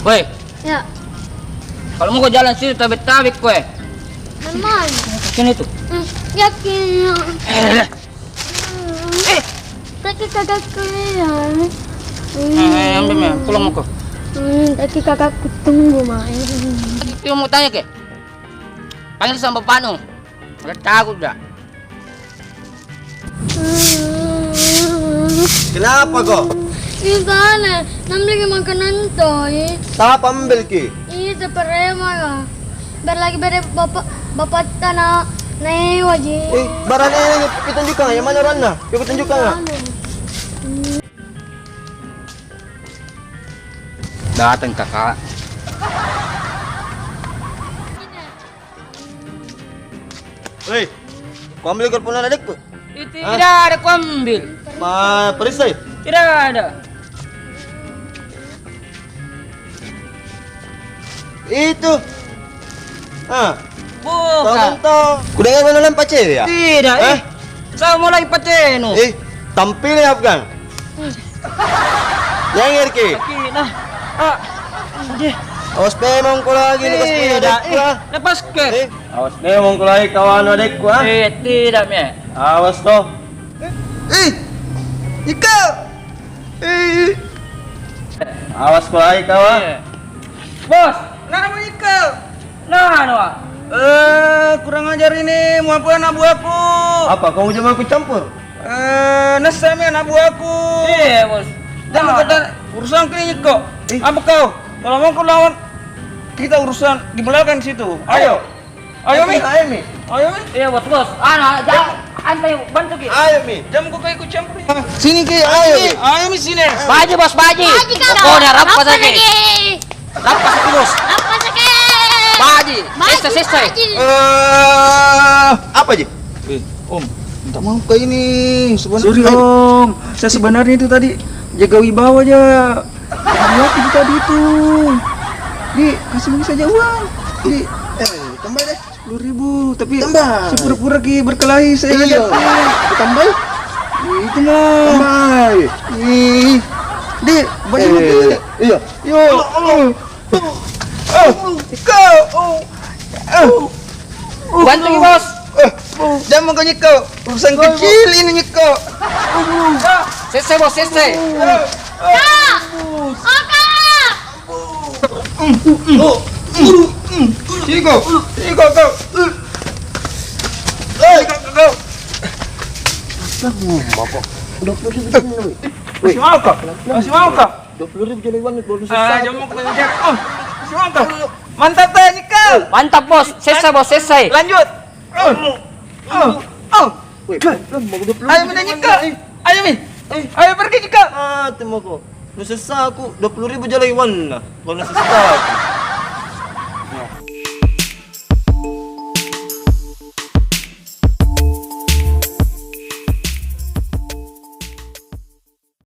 Woi, Ya, kalau mau jalan situ tabik-tabik kue. memang. Sini tuh. Yakin. Eh, Tapi kakak kalian. ambil ya, pulang mau kok. Tapi kakakku tunggu main. Itu mau tanya ke? Panggil sama Bapak Nu. Udah takut dah. Kenapa kok? Ini sana, namanya makanan toy. Tak ambil ki. Ini seperema ya. Berlagi bere bapak tanah naik wajib. Barang ini petunjukkan yang mana ranna? Coba tunjukkan nggak? Datang kakak. Hei, kau ambil korporan adikku? Tidak ada ku ambil. Ma, perisai. Tidak ada. Itu. Ah, Bukan. tahu. Kudengar mana lempar cewek ya? Tidak. Eh? Saya mulai pateno. Tampil ya Afgan. Yang ngerti. Nah. Ah. Aduh. Awas memang kau lagi lepas punya Tidak. adikku. Lepas ke. Awas memang kau lagi kawan adikku. Tidak, me. Awas toh. Ika. Awas kau lagi kawan. Bos, nana mau ikut. Nana. Kurang ajar ini, mau apa anak buahku? Apa kamu jangan aku campur? Nasami anak buahku. Iya, bos. Jangan kata urusan klinik kok. Apa kau? Kalau mau kau lawan, kita urusan di belakang situ. Ayo, ayo mi, Ayo mi. ayo mi. Iya, bos. Jangan. Antai bantu ki. Ayo mi. Jangan kau ikut campur. Sini ki, ayo mi. Ayo mi sini. Baji, bos, baji. Oh, udah rampas lagi. Rampas itu, bos. Apa sakit? Baji. Selesai. Apa ji? Om, minta maaf kayak ini. Sorry om, saya sebenarnya itu tadi jaga wibawa aja. Aku tadi itu. Di kasih bagi saja uang. Di Tambah deh. 10.000, tapi Tambah. si pura-pura ki berkelahi saya Iya. lihat. Tambah. Itu mah. Tambah. Ih. Di, banyak mobil. Iya. Yo. Bantu ki, bos. Jangan kau nyeko. Urusan kecil ini nyeko. Selesai, bos, selesai. Kak! Sini kau. Sini kau. Kau. Masih mau kau? Masih mau kau? 20.000 jadi uang baru Jangan mau kau ngejar. Masih mau kau? Mantap teh nyeko. Mantap, bos. Selesai, bos, selesai. Lanjut. Wih, mau 20.000. Ayo minta nyeko. Ayo min. Ayo pergi nyeko. Temu kok. Nusesa aku 20.000 jadi uang nah. Kalau nusesa.